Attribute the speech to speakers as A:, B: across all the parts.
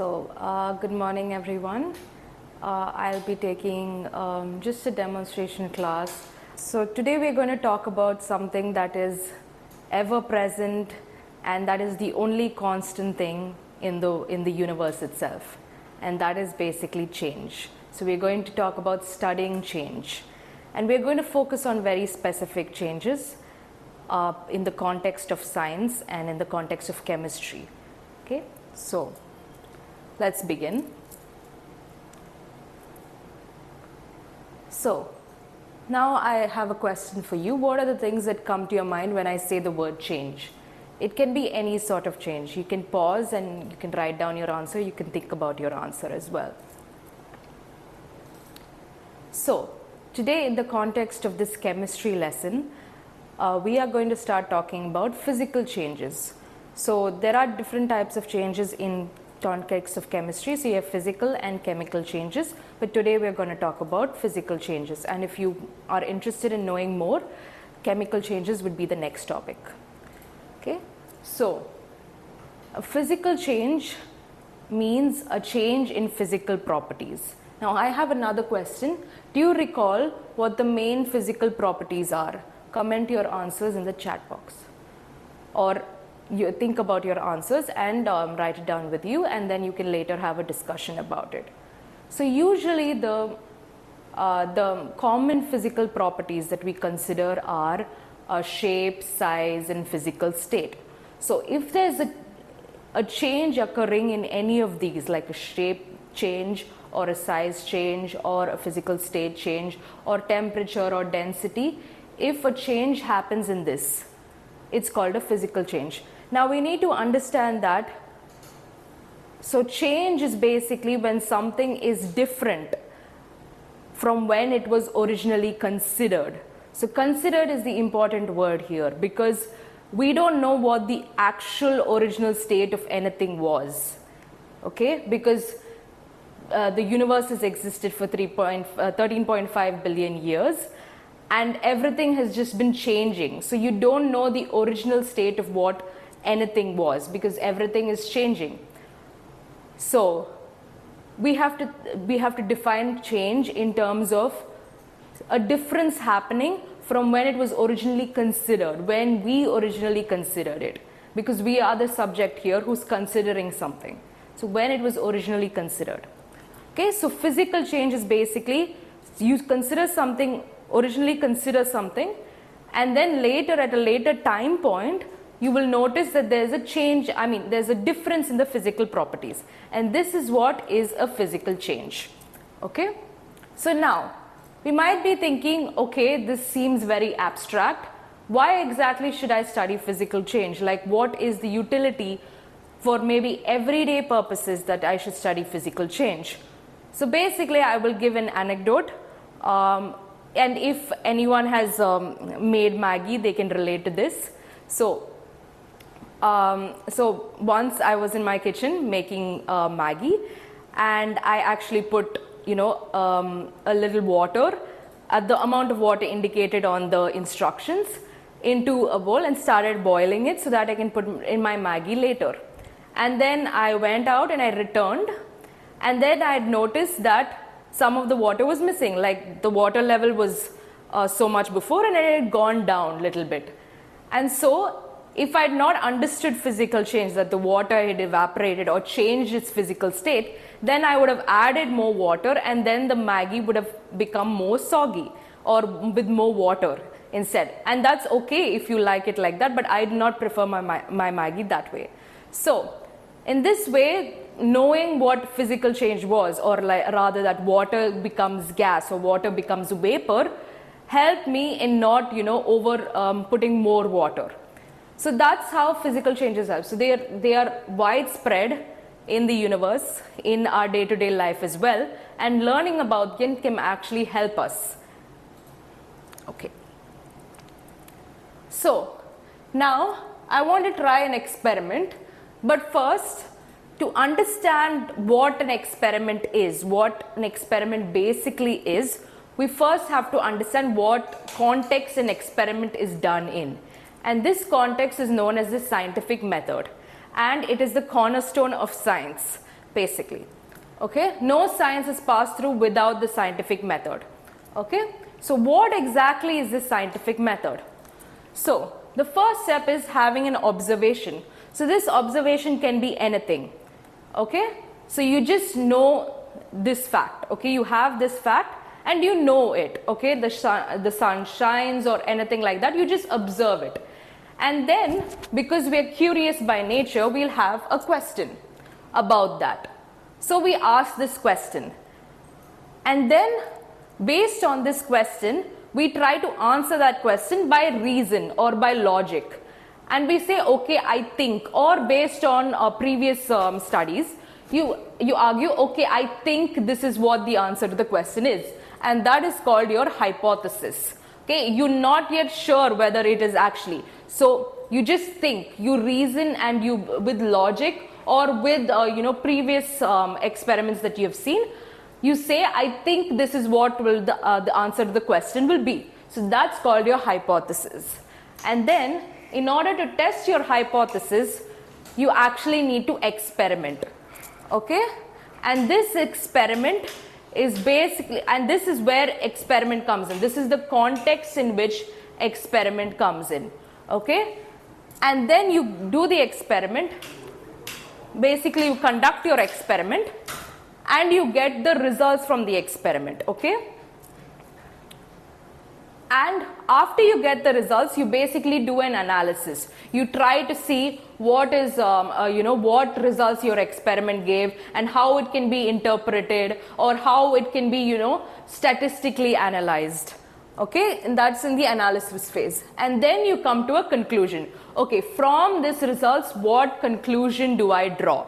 A: Good morning everyone. I'll be taking just a demonstration class. So today we're going to talk about something that is ever present and that is the only constant thing in the universe itself, and that is basically change. So we're going to talk about studying change, and we're going to focus on very specific changes in the context of science and in the context of chemistry. Okay, so let's begin. So now I have a question for you. What are the things that come to your mind when I say the word change? It can be any sort of change. You can pause and you can write down your answer. You can think about your answer as well. So today, in the context of this chemistry lesson, we are going to start talking about physical changes. So there are different types of changes in context of chemistry. So you have physical and chemical changes, but today we're going to talk about physical changes, and if you are interested in knowing more, chemical changes would be the next topic. Okay, so a physical change means a change in physical properties. Now I have another question. Do you recall what the main physical properties are? Comment your answers in the chat box, or you think about your answers and write it down with you, and then you can later have a discussion about it. So usually the common physical properties that we consider are shape, size and physical state. So if there's a change occurring in any of these, like a shape change or a size change or a physical state change or temperature or density, if a change happens in this, it's called a physical change. Now we need to understand that, so change is basically when something is different from when it was originally considered. So considered is the important word here, because we don't know what the actual original state of anything was. Okay, because the universe has existed for 13.5 billion years. And everything has just been changing. So you don't know the original state of what anything was, because everything is changing. So we have to define change in terms of a difference happening from when it was originally considered, when we originally considered it, because we are the subject here who's considering something. So when it was originally considered. Okay, so physical change is basically you originally consider something, and then later, at a later time point, you will notice that there's a change, there's a difference in the physical properties, and this is what is a physical change. Okay, so now we might be thinking, okay, this seems very abstract. Why exactly should I study physical change? Like, what is the utility for maybe everyday purposes that I should study physical change? So basically, I will give an anecdote. And if anyone has made Maggi, they can relate to this. So once I was in my kitchen making Maggi, and I actually put a little water, at the amount of water indicated on the instructions, into a bowl and started boiling it so that I can put in my Maggi later. And then I went out and I returned, and then I had noticed that some of the water was missing, like the water level was so much before and it had gone down a little bit. And so if I had not understood physical change, that the water had evaporated or changed its physical state, then I would have added more water, and then the Maggi would have become more soggy or with more water instead. And that's okay if you like it like that, but I do not prefer my Maggi that way. So in this way, knowing what physical change was, or rather that water becomes gas or water becomes vapor, helped me in not putting more water. So that's how physical changes help. So they are widespread in the universe, in our day-to-day life as well, and learning about them can actually help us. Okay. So now I want to try an experiment, but first, to understand what an experiment is, what an experiment basically is, we first have to understand what context an experiment is done in. And this context is known as the scientific method, and it is the cornerstone of science. basically. Okay, no science is passed through without the scientific method. Okay, so what exactly is this scientific method? So the first step is having an observation. So this observation can be anything. Okay, so you just know this fact. Okay, you have this fact and you know it. Okay, the sun shines or anything like that, you just observe it. And then, because we are curious by nature, we'll have a question about that. So we ask this question, and then based on this question, we try to answer that question by reason or by logic. And we say, okay, I think, or based on previous studies, you argue, okay, I think this is what the answer to the question is. And that is called your hypothesis. Okay, you're not yet sure whether it is actually. So you just think, you reason, and you with logic or with previous experiments that you have seen, you say, I think this is what will the answer to the question will be. So that's called your hypothesis. And then in order to test your hypothesis, you actually need to experiment. Okay, and this experiment is basically, and this is where experiment comes in. This is the context in which experiment comes in. Okay, and then you do the experiment. Basically, you conduct your experiment and you get the results from the experiment. Okay, and after you get the results, you basically do an analysis. You try to see what is what results your experiment gave and how it can be interpreted or how it can be statistically analyzed. Okay, and that's in the analysis phase. And then you come to a conclusion. Okay, from this results, what conclusion do I draw?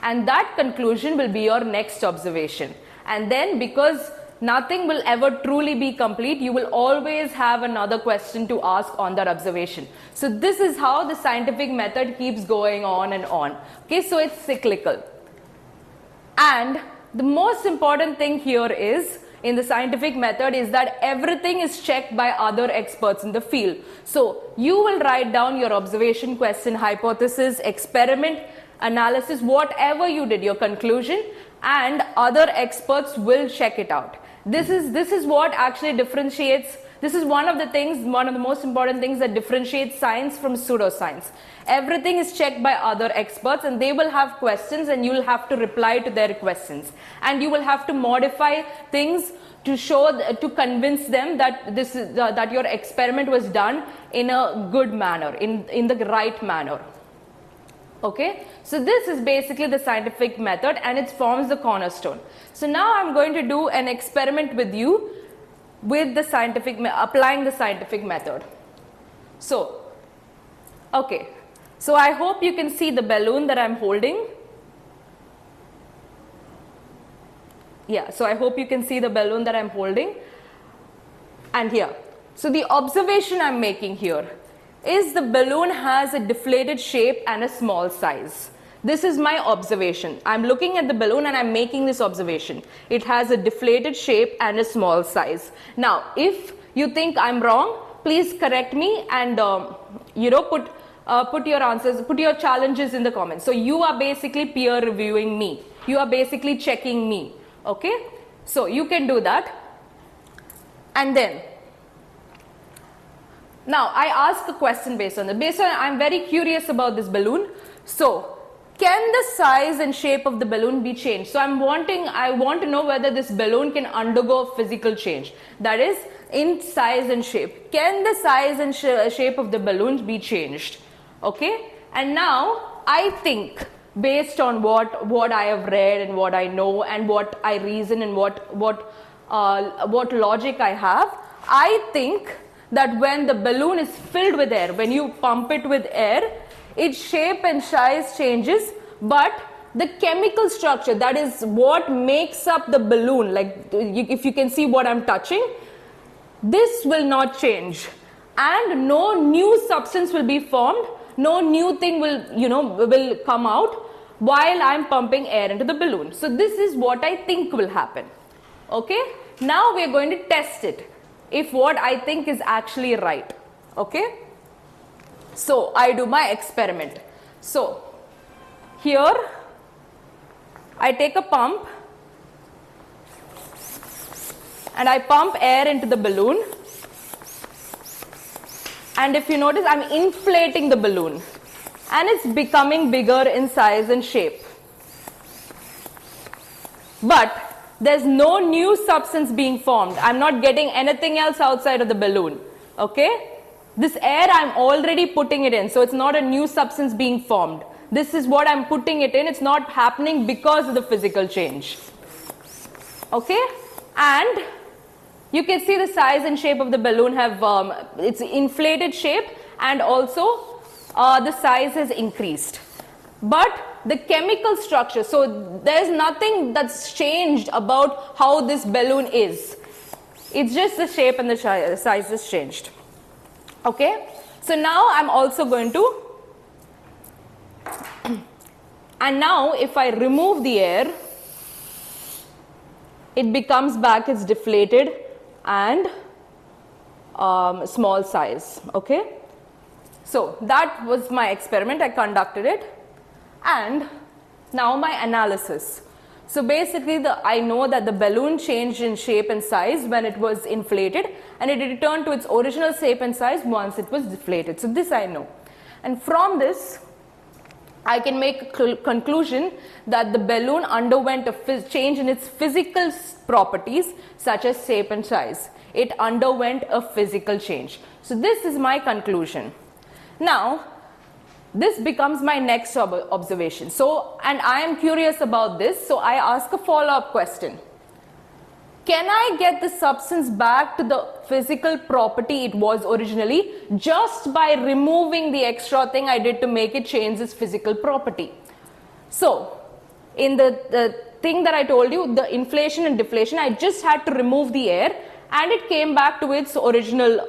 A: And that conclusion will be your next observation. And then, because nothing will ever truly be complete, you will always have another question to ask on that observation. So this is how the scientific method keeps going on and on. Okay, so it's cyclical. And the most important thing here is, in the scientific method, is that everything is checked by other experts in the field. So you will write down your observation, question, hypothesis, experiment, analysis, whatever you did, your conclusion, and other experts will check it out. This is what actually differentiates. This is one of the most important things that differentiates science from pseudoscience. Everything is checked by other experts, and they will have questions, and you will have to reply to their questions, and you will have to modify things to convince them that that your experiment was done in a good manner, in the right manner. Okay, so this is basically the scientific method, and it forms the cornerstone. So now I'm going to do an experiment with you with the applying the scientific method. So, okay, so I hope you can see the balloon that I'm holding. Yeah, so I hope you can see the balloon that I'm holding. And here, so the observation I'm making here is the balloon has a deflated shape and a small size. This is my observation. I'm looking at the balloon and I'm making this observation. It has a deflated shape and a small size. Now, if you think I'm wrong, please correct me and put your answers, put your challenges in the comments. So you are basically peer reviewing me. You are basically checking me. Okay? So you can do that. And then, now I ask a question based on I'm very curious about this balloon. So can the size and shape of the balloon be changed? So I want to know whether this balloon can undergo physical change. That is, in size and shape. Can the size and shape of the balloons be changed? Okay? And now I think, based on what I have read and what I know and what I reason and what logic I have, I think that when the balloon is filled with air, when you pump it with air, its shape and size changes, but the chemical structure, that is what makes up the balloon, like if you can see what I'm touching, this will not change, and no new substance will be formed, no new thing will come out while I'm pumping air into the balloon. So this is what I think will happen. Okay, now we are going to test it, if what I think is actually right. Okay, so I do my experiment. So here I take a pump and I pump air into the balloon, and if you notice, I'm inflating the balloon and it's becoming bigger in size and shape. But there's no new substance being formed. I'm not getting anything else outside of the balloon. Okay? This air, I'm already putting it in, so it's not a new substance being formed. This is what I'm putting it in. It's not happening because of the physical change. Okay? And you can see the size and shape of the balloon have, it's inflated shape, and also the size has increased. But the chemical structure, so there's nothing that's changed about how this balloon is. It's just the shape and the size has changed. Okay? So now I'm also going to, and now if I remove the air, it becomes back, it's deflated and small size. Okay? So that was my experiment, I conducted it. And now my analysis. So basically I know that the balloon changed in shape and size when it was inflated, and it returned to its original shape and size once it was deflated. So this I know. And from this I can make a conclusion that the balloon underwent a change in its physical properties such as shape and size. It underwent a physical change. So this is my conclusion. Now this becomes my next observation. So, and I am curious about this, so I ask a follow-up question. Can I get the substance back to the physical property it was originally just by removing the extra thing I did to make it change its physical property? So, in the thing that I told you, the inflation and deflation, I just had to remove the air and it came back to its original,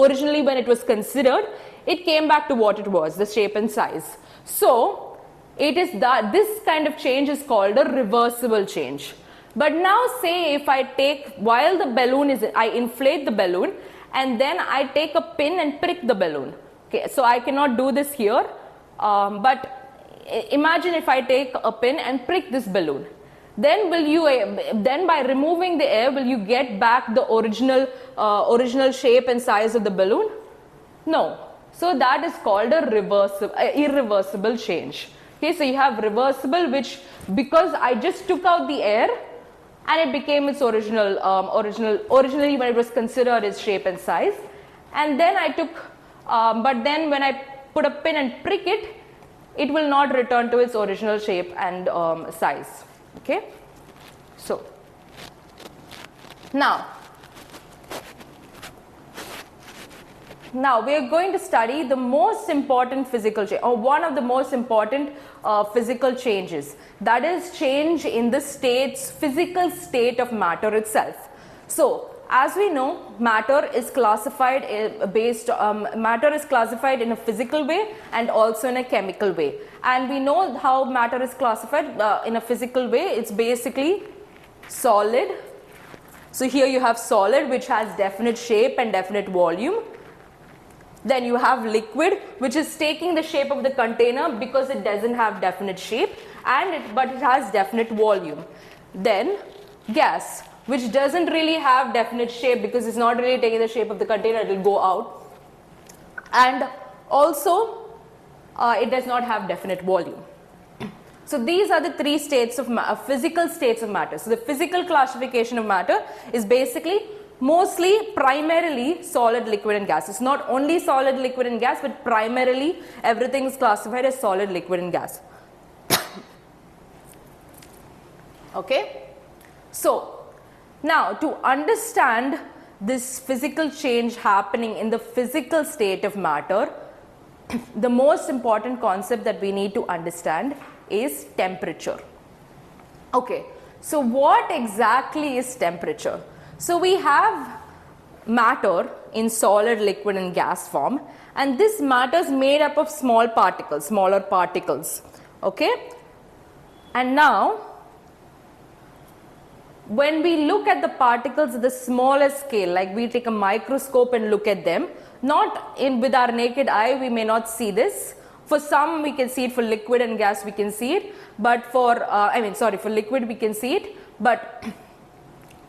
A: originally when it was considered, it came back to what it was, the shape and size. So, it is that this kind of change is called a reversible change. But now say if I take, while the balloon is, I inflate the balloon and then I take a pin and prick the balloon. Okay, so I cannot do this here, but imagine if I take a pin and prick this balloon. Then will you, then by removing the air, will you get back the original shape and size of the balloon? No. So that is called a irreversible change. Okay, so you have reversible, which because I just took out the air and it became its originally when it was considered its shape and size, and then I took, but then when I put a pin and prick it, it will not return to its original shape and size. Okay, so now we are going to study the most important physical change, or one of the most important physical changes, that is change in the physical state of matter itself. So as we know, matter is classified in a physical way and also in a chemical way, and we know how matter is classified in a physical way. It's basically solid. So here you have solid, which has definite shape and definite volume. Then you have liquid, which is taking the shape of the container because it doesn't have definite shape, but it has definite volume. Then gas, which doesn't really have definite shape because it's not really taking the shape of the container, it will go out. And also it does not have definite volume. So these are the three states of physical states of matter. So the physical classification of matter is basically mostly primarily solid, liquid and gas. It's not only solid, liquid and gas, but primarily everything is classified as solid, liquid and gas. Okay, so now to understand this physical change happening in the physical state of matter, the most important concept that we need to understand is temperature. Okay, so what exactly is temperature? So we have matter in solid, liquid and gas form, and this matter is made up of smaller particles. Okay, and now when we look at the particles at the smallest scale, like we take a microscope and look at them, not with our naked eye, we may not see this, For some we can see it, for liquid and gas we can see it, but for for liquid we can see it, but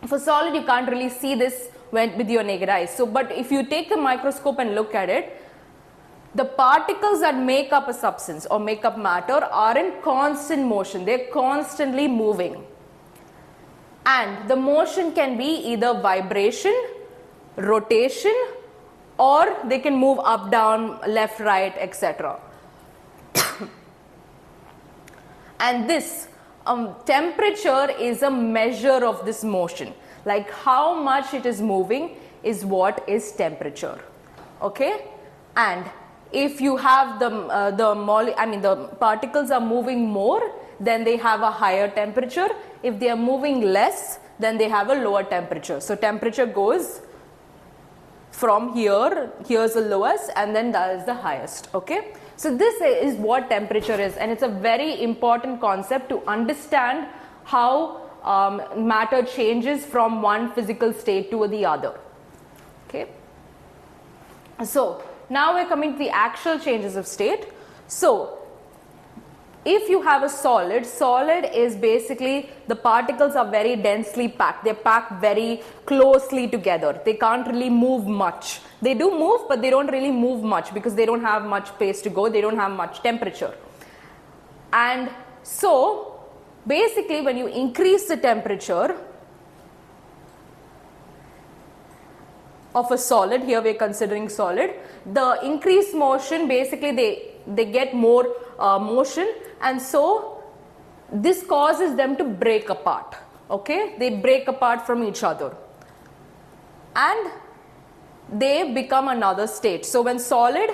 A: for solid you can't really see this with your naked eyes. So but if you take a microscope and look at it, the particles that make up a substance or make up matter are in constant motion. They're constantly moving, and the motion can be either vibration, rotation, or they can move up, down, left, right, etc. And this temperature is a measure of this motion, like how much it is moving is what is temperature. Okay, and if you have the particles are moving more, then they have a higher temperature. If they are moving less, then they have a lower temperature. So temperature goes from here, here's the lowest, and then that is the highest. Okay, so this is what temperature is, and it's a very important concept to understand how matter changes from one physical state to the other. Okay, so now we're coming to the actual changes of state. So if you have a solid is basically the particles are very densely packed. They're packed very closely together. They can't really move much. They do move, but they don't really move much because they don't have much space to go. They don't have much temperature. And so basically when you increase the temperature of a solid, here we are considering solid, the increased motion, basically they get more motion, and so this causes them to break apart. Okay, they break apart from each other and they become another state. So when solid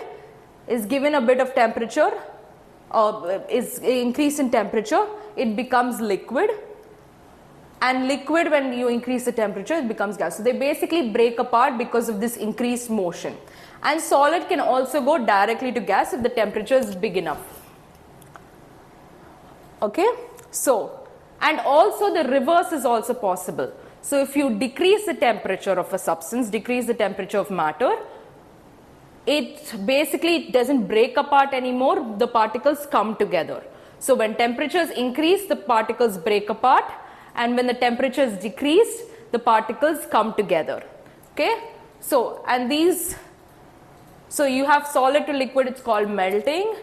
A: is given a bit of temperature, is increase in temperature, it becomes liquid, and liquid, when you increase the temperature, it becomes gas. So they basically break apart because of this increased motion. And solid can also go directly to gas if the temperature is big enough. Okay, so and also the reverse is also possible. So if you decrease the temperature of a substance, decrease the temperature of matter, it basically doesn't break apart anymore, the particles come together. So when temperatures increase, the particles break apart, and when the temperature is decreased, the particles come together. Okay, so and these, so you have solid to liquid, it's called melting,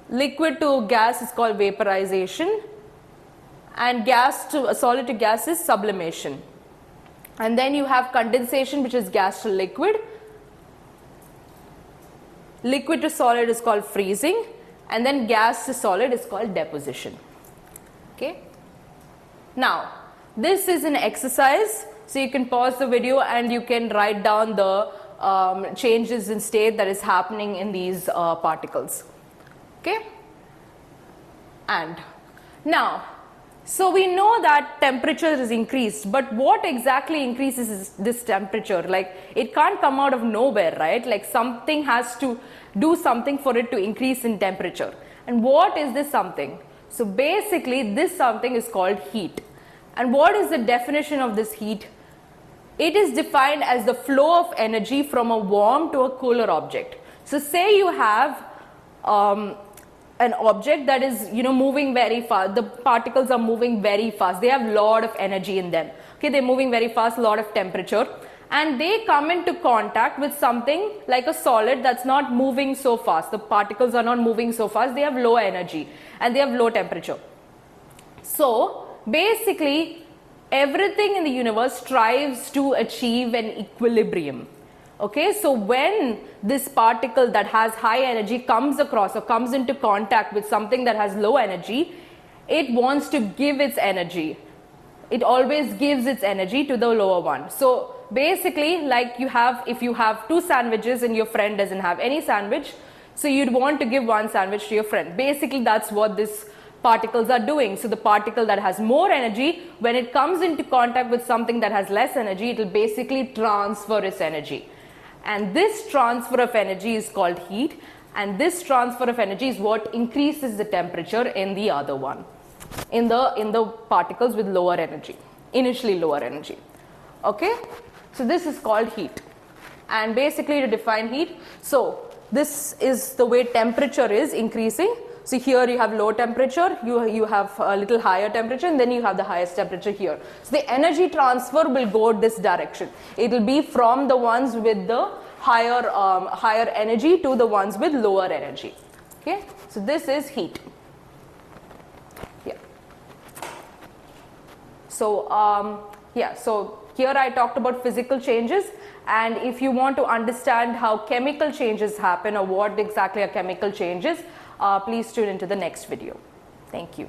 A: liquid to gas is called vaporization, and gas to solid to gas is sublimation. And then you have condensation, which is gas to liquid. Liquid to solid is called freezing, and then gas to solid is called deposition. Okay, now this is an exercise, so you can pause the video and you can write down the changes in state that is happening in these particles. Okay, and now, so we know that temperature is increased, but what exactly increases this temperature? Like, it can't come out of nowhere, right? Like, something has to do something for it to increase in temperature. And what is this something? So basically this something is called heat. And what is the definition of this heat? It is defined as the flow of energy from a warm to a cooler object. So say you have an object that is, moving very fast. The particles are moving very fast. They have a lot of energy in them. Okay, they're moving very fast, a lot of temperature. And they come into contact with something like a solid that's not moving so fast. The particles are not moving so fast. They have low energy and they have low temperature. So basically, everything in the universe strives to achieve an equilibrium. Okay, so when this particle that has high energy comes across or comes into contact with something that has low energy, it wants to give its energy. It always gives its energy to the lower one. So basically, like if you have two sandwiches and your friend doesn't have any sandwich, so you'd want to give one sandwich to your friend. Basically, that's what these particles are doing. So the particle that has more energy, when it comes into contact with something that has less energy, it will basically transfer its energy. And this transfer of energy is called heat, and this transfer of energy is what increases the temperature in the other one, in the particles with lower energy, initially lower energy. Okay, so this is called heat. And basically, to define heat, so this is the way temperature is increasing. So here you have low temperature, you have a little higher temperature, and then you have the highest temperature here. So the energy transfer will go this direction. It will be from the ones with the higher energy to the ones with lower energy. Okay, so this is heat. Yeah. So so here I talked about physical changes, and if you want to understand how chemical changes happen or what exactly a chemical change is, please tune into the next video. Thank you.